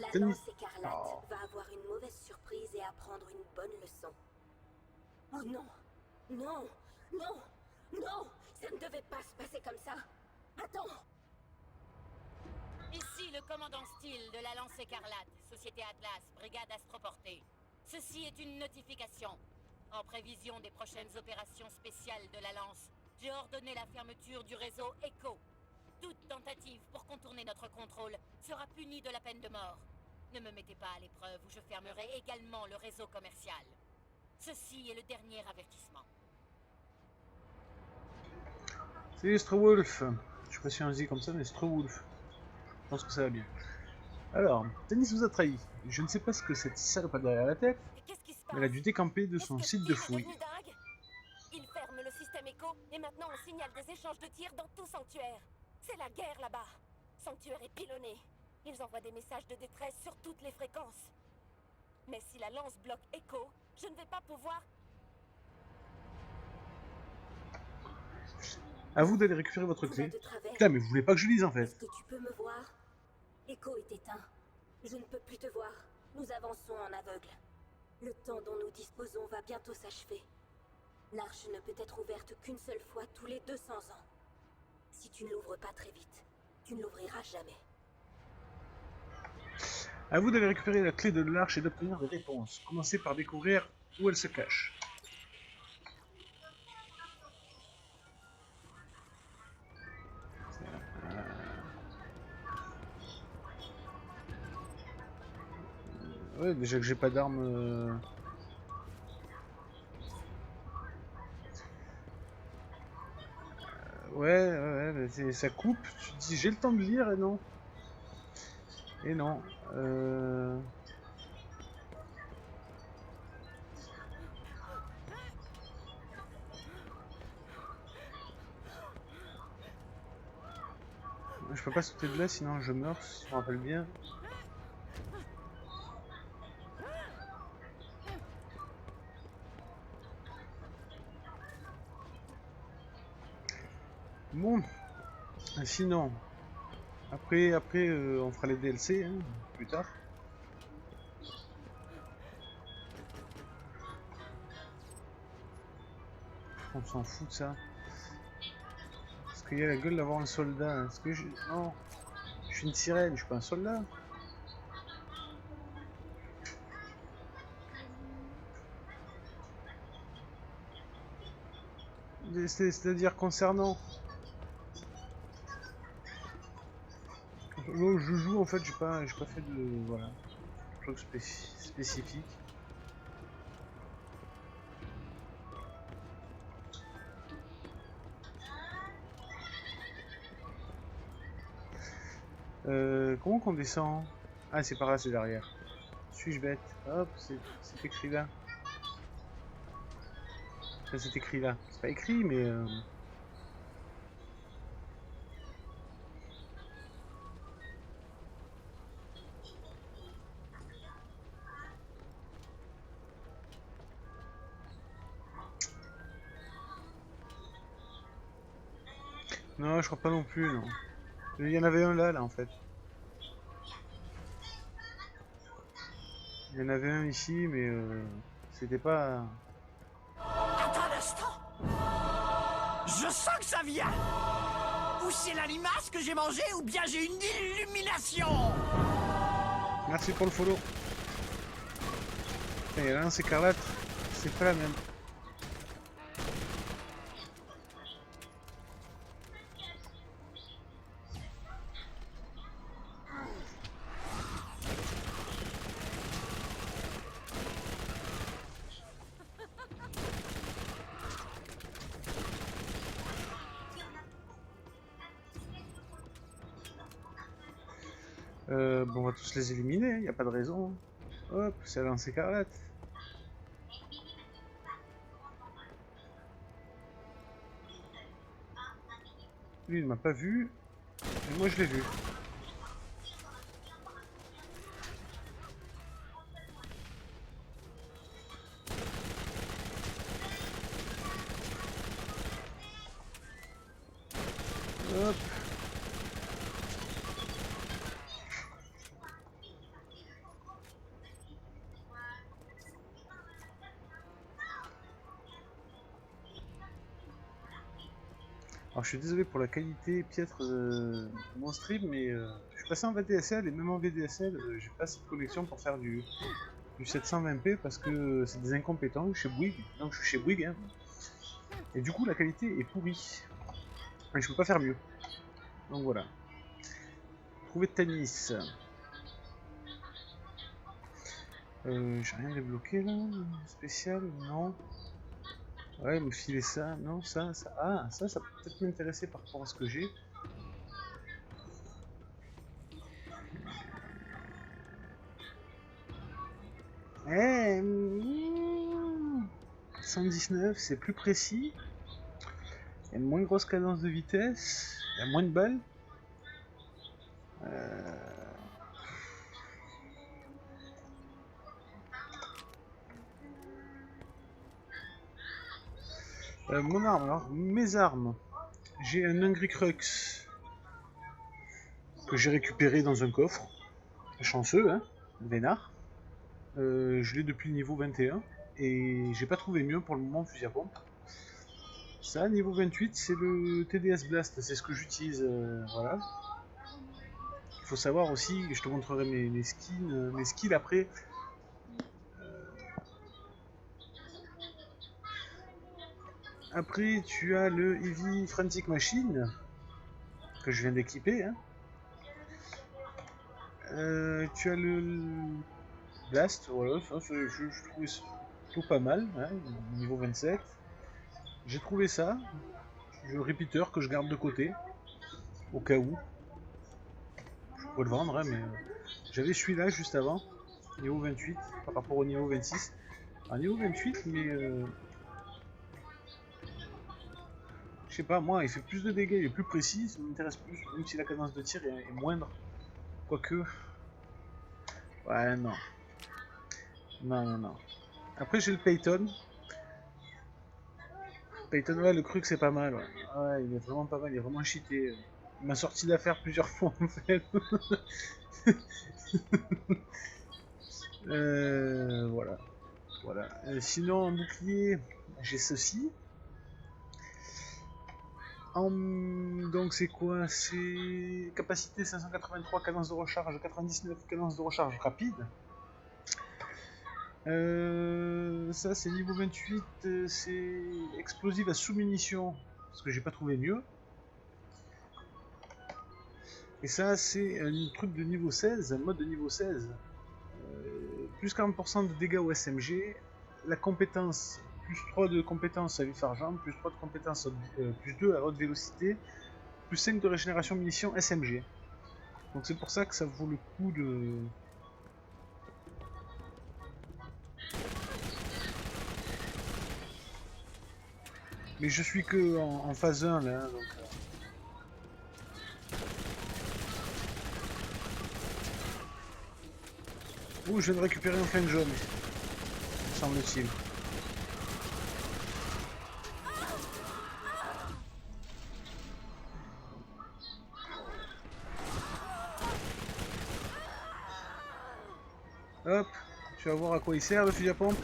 La Tennis. lance écarlate Oh. va avoir une mauvaise surprise et apprendre une bonne leçon. Oh non! Non! Non! Non! Ça ne devait pas se passer comme ça! Attends! Ici le commandant Steele de la Lance Écarlate, Société Atlas, Brigade Astroportée. Ceci est une notification. En prévision des prochaines opérations spéciales de la Lance, j'ai ordonné la fermeture du réseau ECHO. Toute tentative pour contourner notre contrôle sera punie de la peine de mort. Ne me mettez pas à l'épreuve ou je fermerai également le réseau commercial. Ceci est le dernier avertissement. C'est Strawolf. Je sais pas si on dit comme ça, mais Strawolf. Je pense que ça va bien. Alors, Tennis vous a trahi. Je ne sais pas ce que cette salope a derrière la tête, Mais qu'est-ce qui se mais elle a passe? dû décamper de Est-ce son que site de Steele est fouille. devenu dingue? Il ferme le système écho et maintenant on signale des échanges de tirs dans tout Sanctuaire. C'est la guerre là-bas. Sanctuaire est pilonné. Ils envoient des messages de détresse sur toutes les fréquences. Mais si la lance bloque écho, je ne vais pas pouvoir... À vous d'aller récupérer votre Tout va clé. de travers. Putain, mais vous voulez pas que je lise en fait. Est-ce que tu peux me voir? Écho est éteint. Je ne peux plus te voir. Nous avançons en aveugle. Le temps dont nous disposons va bientôt s'achever. L'arche ne peut être ouverte qu'une seule fois tous les 200 ans. Si tu ne l'ouvres pas très vite, tu ne l'ouvriras jamais. À vous d'aller récupérer la clé de l'arche et d'obtenir des réponses. Commencez par découvrir où elle se cache. Ouais, déjà que j'ai pas d'arme. Ouais, mais ça coupe. Tu te dis j'ai le temps de lire et non. Et non. Je peux pas sauter de là sinon je meurs, si je me rappelle bien. Bon, sinon, après on fera les DLC hein, plus tard. On s'en fout de ça. Parce qu'il y a la gueule d'avoir un soldat. Est-ce que je... Non, je suis une sirène, je suis pas un soldat. C'est-à-dire concernant... Là où je joue en fait, j'ai pas fait de... Voilà. Truc spécifique. Comment qu'on descend? Ah, c'est par là, c'est derrière. Suis-je bête? Hop, c'est écrit là. Ça, c'est écrit là. C'est pas écrit, mais... Non, je crois pas non plus, non. Il y en avait un là, en fait. Il y en avait un ici, mais c'était pas... Attends un instant. Je sens que ça vient. Ou c'est la limace que j'ai mangée, ou bien j'ai une illumination. Merci pour le follow. Et là, c'est écarlate, c'est pas la même. Bon, on va tous les éliminer, il n'y a pas de raison. Hop, c'est la lance écarlate. Lui, il m'a pas vu, mais moi je l'ai vu. Hop. Alors je suis désolé pour la qualité piètre de mon stream, mais je suis passé en VDSL et même en VDSL, j'ai pas assez de connexion pour faire du 720p parce que c'est des incompétents chez Bouygues, donc je suis chez Bouygues, hein. Et du coup la qualité est pourrie. Et je peux pas faire mieux. Donc voilà. Trouver de Tanis. J'ai rien débloqué là. Spécial, non. Ouais, me filer ça, non, ça. Ah, ça peut peut-être m'intéresser par rapport à ce que j'ai. Eh, 119, c'est plus précis. Il y a une moins grosse cadence de vitesse. Il y a moins de balles. Mon arme, alors, mes armes. J'ai un Angry Crux que j'ai récupéré dans un coffre. Chanceux, hein, vénard. Je l'ai depuis le niveau 21 et j'ai pas trouvé mieux pour le moment fusil à pompe. Ça, niveau 28, c'est le TDS Blast, c'est ce que j'utilise, voilà. Il faut savoir aussi, je te montrerai mes skins, mes skills après. Après, tu as le Heavy Frantic Machine, que je viens d'équiper. Hein. Tu as le Blast, voilà, ça, je trouvais ça plutôt pas mal, hein, niveau 27. J'ai trouvé ça, le repeater que je garde de côté, au cas où. Je pourrais le vendre, hein, mais j'avais celui-là juste avant, niveau 28, par rapport au niveau 26. Alors, niveau 28, mais je sais pas, moi, il fait plus de dégâts, il est plus précis, ça m'intéresse plus, même si la cadence de tir est moindre. Quoique... Ouais, non. Non. Après, j'ai le Payton. Payton, ouais, le Crux, c'est pas mal, ouais. Ouais, il est vraiment pas mal, il est vraiment cheaté. Il m'a sorti d'affaire plusieurs fois, en fait. Voilà. Sinon, en bouclier, j'ai ceci. Donc c'est quoi? C'est capacité 583, cadence de recharge 99, cadence de recharge rapide. Ça c'est niveau 28, c'est explosive à sous-munition, parce que j'ai pas trouvé mieux. Et ça c'est un truc de niveau 16, un mode de niveau 16. Plus 40% de dégâts au SMG, la compétence, plus 3 de compétence à vif argent, plus 3 de compétence, plus 2 à haute vélocité, plus 5 de régénération munitions SMG. Donc c'est pour ça que ça vaut le coup de... Mais je suis que en phase 1 là, donc... Ouh, je viens de récupérer un flingue jaune, me semble-t-il. Hop, tu vas voir à quoi il sert le fusil à pompe.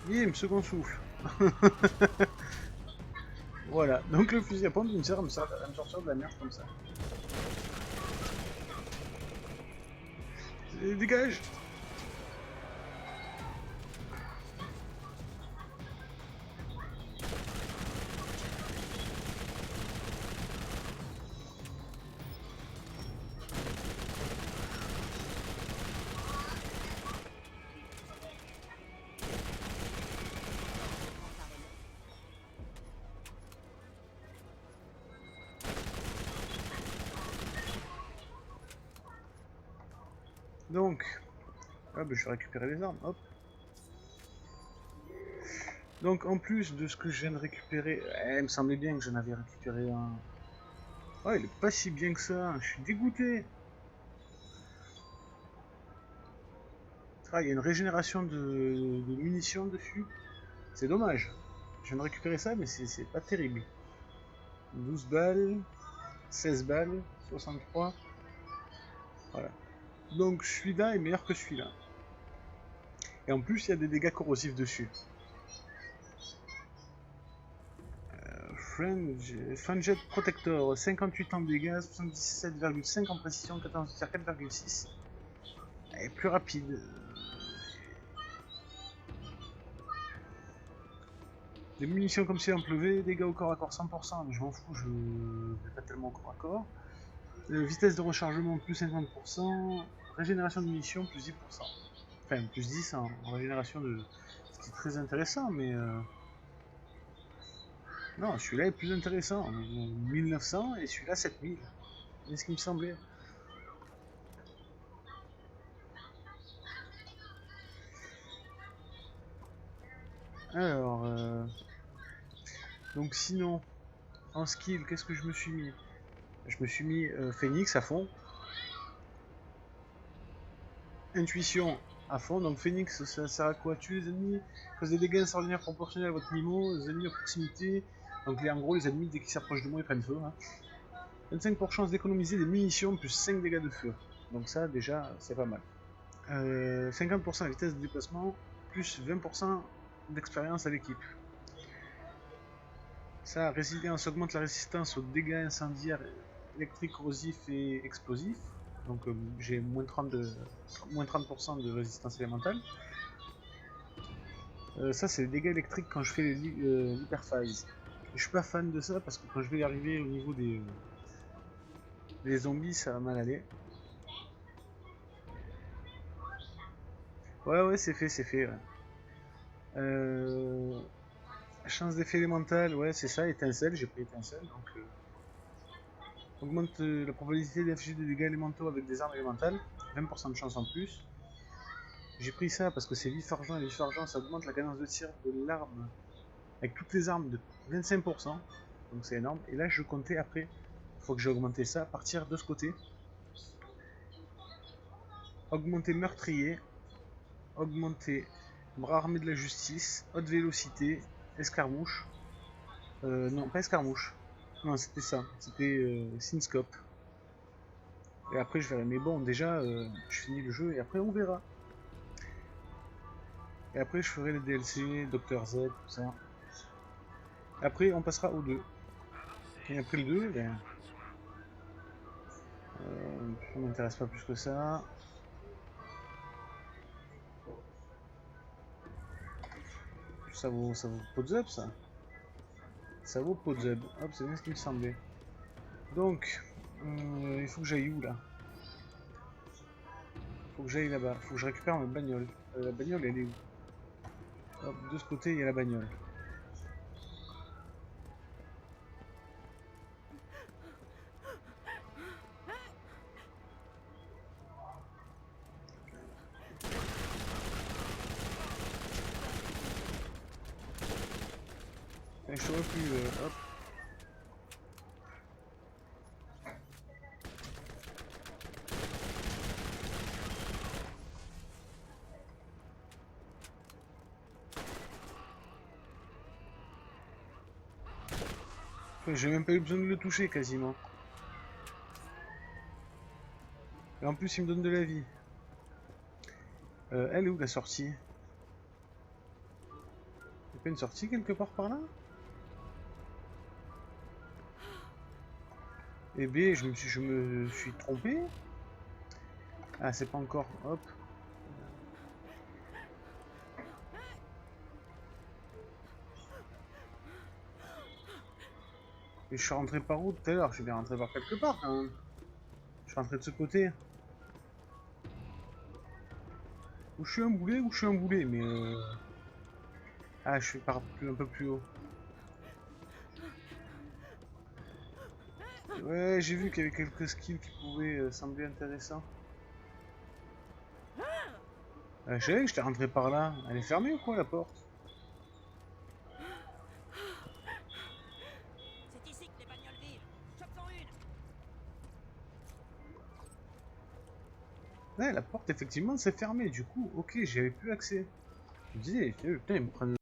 Bim, second souffle. Voilà, donc le fusil à pompe il me sert à me sortir de la merde comme ça. Et dégage. Donc, ah bah, je vais récupérer les armes, hop. Donc en plus de ce que je viens de récupérer, il me semblait bien que j'en avais récupéré un. Oh, il est pas si bien que ça, je suis dégoûté. Ah, il y a une régénération de munitions dessus. C'est dommage. Je viens de récupérer ça, mais c'est pas terrible. 12 balles, 16 balles, 63. Voilà. Donc celui-là est meilleur que celui-là. Et en plus, il y a des dégâts corrosifs dessus. Fringed Protector, 58 en dégâts, 77,5 en précision, 4,6. Et plus rapide. Des munitions comme si en pleuvait, dégâts au corps à corps 100%, mais je m'en fous, je vais pas tellement au corps à corps. Vitesse de rechargement plus 50%, régénération de munitions plus 10%. Enfin, plus 10 en régénération de... Ce qui est très intéressant, mais... Non, celui-là est plus intéressant. 1900 et celui-là 7000. C'est ce qui me semblait. Alors... Donc sinon, en skill, qu'est-ce que je me suis mis? Je me suis mis Phoenix à fond. Intuition à fond. Donc Phoenix, ça sert à quoi? Tuer les ennemis, cause des dégâts extraordinaires proportionnels à votre niveau, les ennemis à proximité. Donc en gros, les ennemis, dès qu'ils s'approchent de moi, ils prennent feu. Hein. 25% d'économiser des munitions, plus 5 dégâts de feu. Donc ça, déjà, c'est pas mal. 50% de vitesse de déplacement, plus 20% d'expérience à l'équipe. Ça, résilience augmente la résistance aux dégâts incendiaires, électriques, corrosifs et explosifs. Donc j'ai moins 30% de résistance élémentale. Ça, c'est les dégâts électriques quand je fais l'hyperphase. Je suis pas fan de ça parce que quand je vais arriver au niveau des zombies, ça va mal aller. Ouais, c'est fait. Ouais. Chance d'effet élémental, ouais, c'est ça, étincelle, j'ai pris étincelle, donc... augmente la probabilité d'infliger des dégâts élémentaux avec des armes élémentales, 20% de chance en plus. J'ai pris ça parce que c'est vif argent, et vif argent, ça augmente la cadence de tir de l'arme avec toutes les armes de 25%, donc c'est énorme. Et là, je comptais après, il faut que j'ai augmenté ça, à partir de ce côté. Augmenter meurtrier, augmenter bras armé de la justice, haute vélocité, escarmouche. Non, pas escarmouche. Non, c'était ça. C'était Synscope. Et après, je verrai. Mais bon, déjà, je finis le jeu et après, on verra. Et après, je ferai les DLC, Dr Z, tout ça. Après, on passera au 2. Et après le 2, ben... ça m'intéresse pas plus que ça. Ça vaut Podzub, ça. Ça vaut Podzub. Hop, c'est bien ce qui me semblait. Donc, il faut que j'aille où, là? Faut que j'aille là-bas. Faut que je récupère ma bagnole. La bagnole, elle est où? Hop, de ce côté, il y a la bagnole. Et je vois plus, hop. J'ai même pas eu besoin de le toucher quasiment. Et en plus il me donne de la vie. Elle est où la sortie? Y'a pas une sortie quelque part par là? Eh bien je me suis trompé. Ah c'est pas encore. Hop. Et je suis rentré par où tout à l'heure? Je suis bien rentré par quelque part quand même. Je suis rentré de ce côté. Où je suis un boulet, mais ah, je suis par un peu plus haut. Ouais, j'ai vu qu'il y avait quelques skills qui pouvaient sembler intéressants. Je savais que j'étais rentré par là. Elle est fermée ou quoi la porte? C'est ici que les bagnoles vivent. Chope-en une. Ouais, la porte effectivement s'est fermée. Du coup, ok, j'y avais plus accès. Je me disais, putain, ils me prennent